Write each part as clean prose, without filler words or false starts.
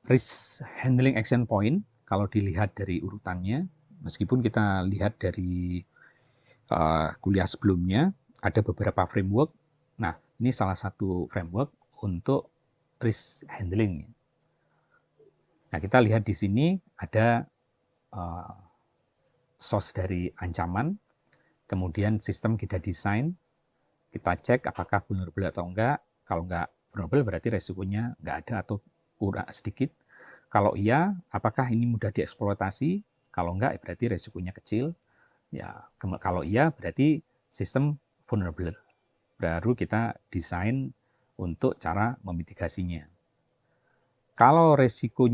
Risk handling action point, kalau dilihat dari urutannya, meskipun kita lihat dari kuliah sebelumnya, ada beberapa framework. Nah, ini salah satu framework untuk risk handling. Nah, kita lihat di sini ada source dari ancaman, kemudian sistem kita desain, kita cek apakah vulnerable atau enggak. Kalau enggak vulnerable berarti resikonya enggak ada atau kurang sedikit. Kalau iya, apakah ini mudah dieksploitasi? Kalau enggak, berarti resikonya kecil. Ya, kalau iya berarti sistem vulnerable. Baru kita desain untuk cara memitigasinya. Kalau resiko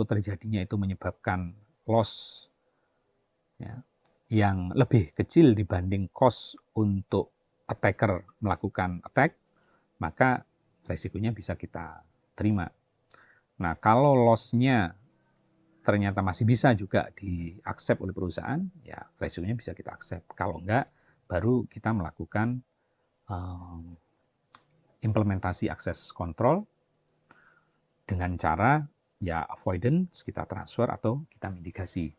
terjadinya itu menyebabkan loss ya, yang lebih kecil dibanding cost untuk attacker melakukan attack, maka resikonya bisa kita terima. Nah, kalau loss-nya ternyata masih bisa juga di-accept oleh perusahaan, ya resikonya bisa kita accept. Kalau enggak, baru kita melakukan implementasi access control dengan cara ya avoidance, kita transfer atau kita mitigasi.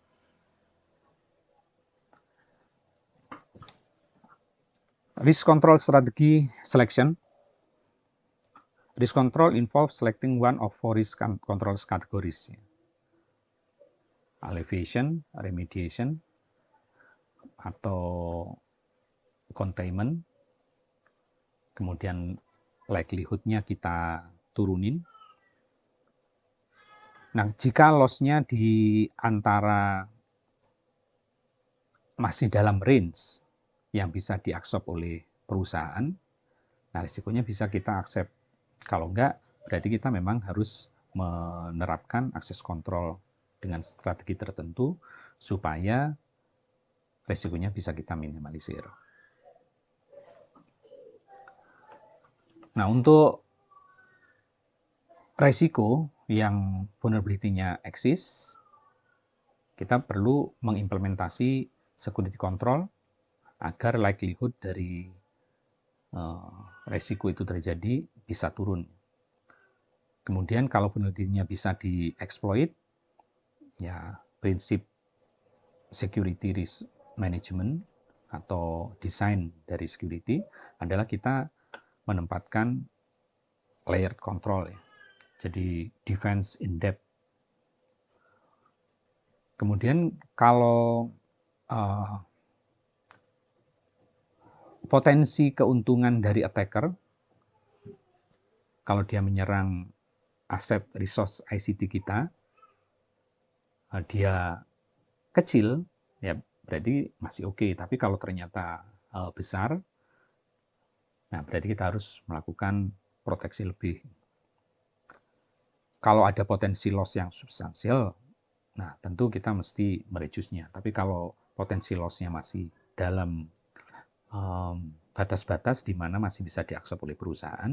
Risk control strategy selection. Risk control involves selecting one of four risk control categories. Alleviation, remediation, atau containment. Kemudian likelihood-nya kita turunin. Nah, jika loss-nya di antara masih dalam range yang bisa diabsorb oleh perusahaan, nah risikonya bisa kita accept. Kalau enggak, berarti kita memang harus menerapkan access control dengan strategi tertentu supaya risikonya bisa kita minimalisir. Nah, untuk risiko yang vulnerability-nya eksis, kita perlu mengimplementasi security control agar likelihood dari risiko itu terjadi bisa turun. Kemudian kalau vulnerability-nya bisa dieksploit, ya prinsip security risk management atau desain dari security adalah kita menempatkan layered control ya. Jadi defense in depth. Kemudian kalau potensi keuntungan dari attacker, kalau dia menyerang aset resource ICT kita, dia kecil, ya berarti masih oke. Tapi kalau ternyata besar, nah berarti kita harus melakukan proteksi lebih. Kalau ada potensi loss yang substansial, nah tentu kita mesti mereduce-nya. Tapi kalau potensi loss-nya masih dalam batas-batas di mana masih bisa diakses oleh perusahaan,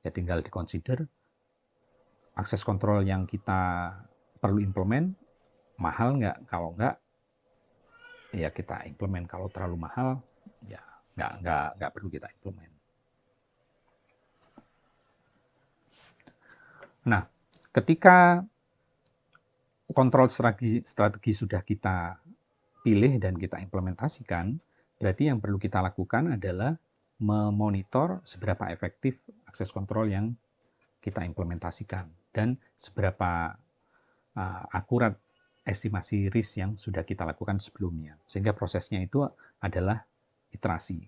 ya tinggal dikonsider akses kontrol yang kita perlu implement mahal nggak. Kalau nggak, ya kita implement. Kalau terlalu mahal, ya nggak perlu kita implement. Nah, ketika kontrol strategi sudah kita pilih dan kita implementasikan, berarti yang perlu kita lakukan adalah memonitor seberapa efektif akses kontrol yang kita implementasikan dan seberapa akurat estimasi risk yang sudah kita lakukan sebelumnya. Sehingga prosesnya itu adalah iterasi.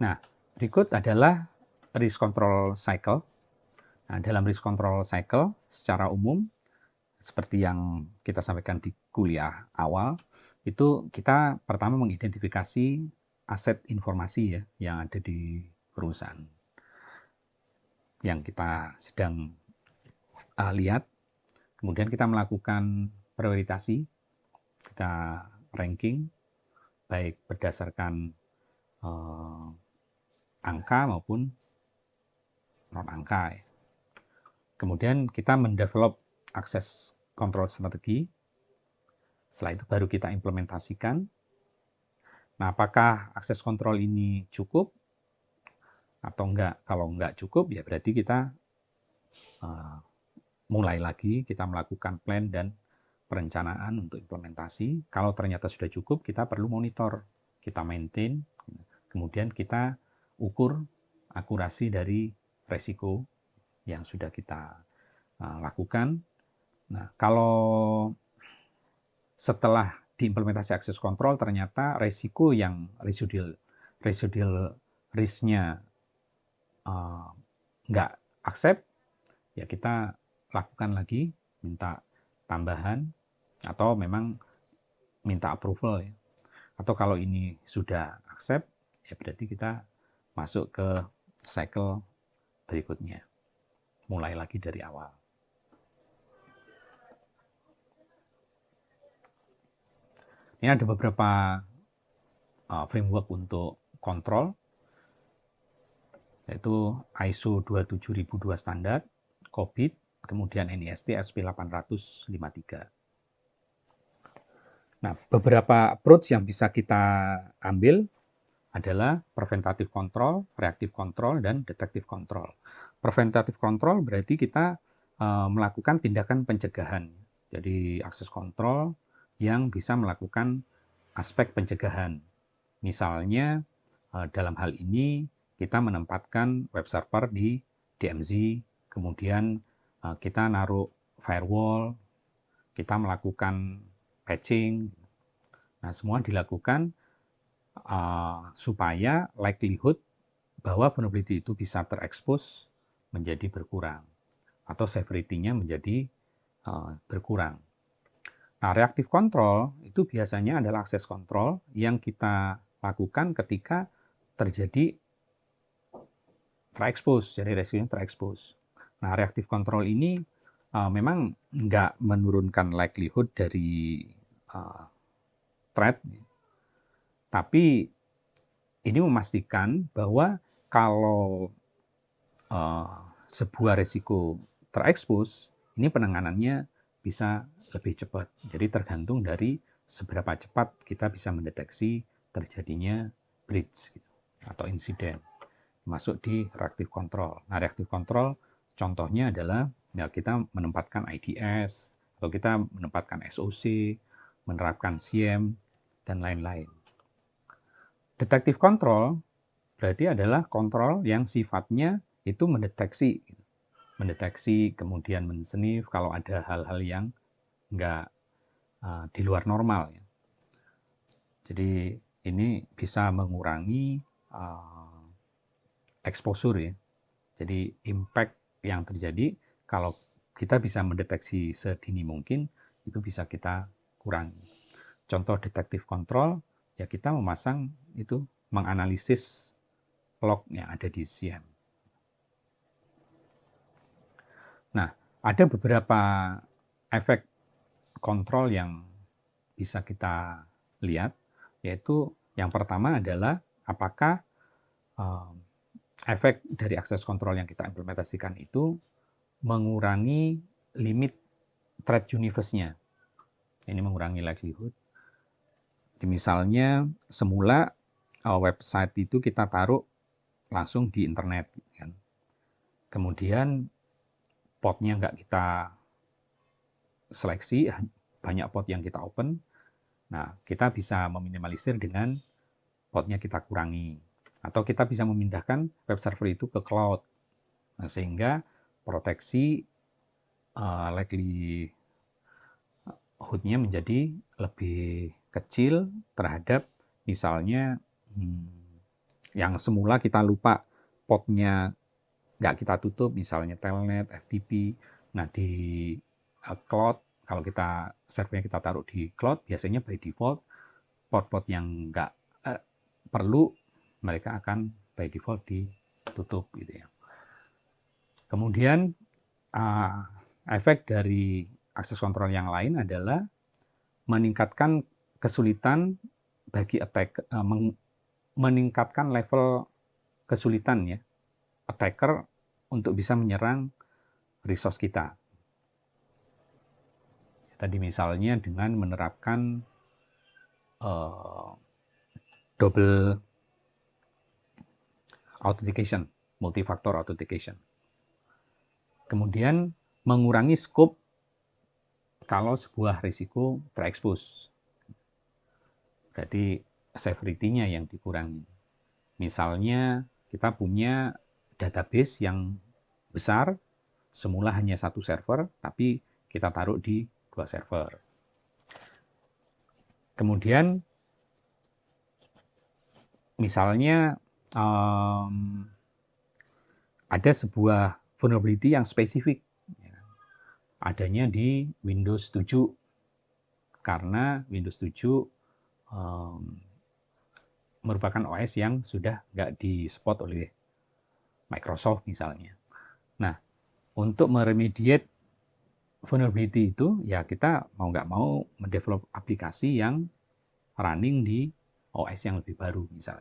Nah, berikut adalah risk control cycle. Nah, dalam risk control cycle secara umum seperti yang kita sampaikan di kuliah awal, itu kita pertama mengidentifikasi aset informasi ya yang ada di perusahaan yang kita sedang lihat. Kemudian kita melakukan prioritasi, kita ranking baik berdasarkan angka maupun non angka. Ya. Kemudian kita mendevelop akses kontrol strategi. Setelah itu baru kita implementasikan. Nah, apakah akses kontrol ini cukup? atau enggak. Kalau enggak cukup, ya berarti kita mulai lagi, kita melakukan plan dan perencanaan untuk implementasi. Kalau ternyata sudah cukup, kita perlu monitor, kita maintain, kemudian kita ukur akurasi dari resiko yang sudah kita lakukan. Nah, kalau setelah diimplementasi access control ternyata resiko yang residual risk-nya nggak accept, ya kita lakukan lagi, minta tambahan, atau memang minta approval ya. Atau kalau ini sudah accept, ya berarti kita masuk ke cycle berikutnya. Mulai lagi dari awal. Ini ada beberapa framework untuk kontrol, yaitu ISO 27002 standar, COBIT, kemudian NIST SP853. Nah, beberapa approach yang bisa kita ambil adalah preventative control, reactive control, dan detective control. Preventative control berarti kita melakukan tindakan pencegahan. Jadi access control yang bisa melakukan aspek pencegahan. Misalnya dalam hal ini kita menempatkan web server di DMZ, kemudian kita naruh firewall, kita melakukan patching. Nah, semua dilakukan supaya likelihood bahwa vulnerability itu bisa terekspos menjadi berkurang atau severity-nya menjadi berkurang. Nah, reactive control itu biasanya adalah access control yang kita lakukan ketika terjadi terekspos, jadi resikonya terekspos. Nah, reactive control ini memang nggak menurunkan likelihood dari threat, tapi ini memastikan bahwa kalau sebuah resiko terekspos, ini penanganannya bisa lebih cepat. Jadi tergantung dari seberapa cepat kita bisa mendeteksi terjadinya breach atau insiden. Masuk di reactive control. Nah, reactive control contohnya adalah ya kita menempatkan IDS, atau kita menempatkan SOC, menerapkan SIEM, dan lain-lain. Detective control berarti adalah kontrol yang sifatnya itu mendeteksi kemudian mensniff kalau ada hal-hal yang nggak di luar normal. Jadi ini bisa mengurangi exposure ya. Jadi impact yang terjadi kalau kita bisa mendeteksi sedini mungkin itu bisa kita kurangi. Contoh detective control ya kita memasang itu menganalisis log yang ada di SIEM. Nah, ada beberapa efek kontrol yang bisa kita lihat, yaitu yang pertama adalah apakah efek dari access control yang kita implementasikan itu mengurangi limit threat universe-nya. Ini mengurangi likelihood. Misalnya semula website itu kita taruh langsung di internet, kan. Kemudian potnya nggak kita seleksi, banyak pot yang kita open. Nah, kita bisa meminimalisir dengan potnya kita kurangi. Atau kita bisa memindahkan web server itu ke cloud. Nah, sehingga proteksi likelihood-nya menjadi lebih kecil terhadap misalnya yang semula kita lupa potnya nggak kita tutup, misalnya telnet, FTP. Nah, di cloud, kalau kita servernya kita taruh di cloud, biasanya by default pot-pot yang nggak perlu mereka akan by default ditutup gitu ya. Kemudian efek dari access control yang lain adalah meningkatkan kesulitan bagi meningkatkan level kesulitan ya attacker untuk bisa menyerang resource kita. Tadi misalnya dengan menerapkan double authentication, multifaktor authentication. Kemudian mengurangi scope kalau sebuah risiko terekspos. Berarti severity-nya yang dikurangi. Misalnya kita punya database yang besar, semula hanya satu server, tapi kita taruh di 2 server. Kemudian misalnya ada sebuah vulnerability yang spesifik, adanya di Windows 7, karena Windows 7 merupakan OS yang sudah nggak di-support oleh Microsoft misalnya. Nah, untuk meremediate vulnerability itu, ya kita mau nggak mau mendevelop aplikasi yang running di OS yang lebih baru misalnya.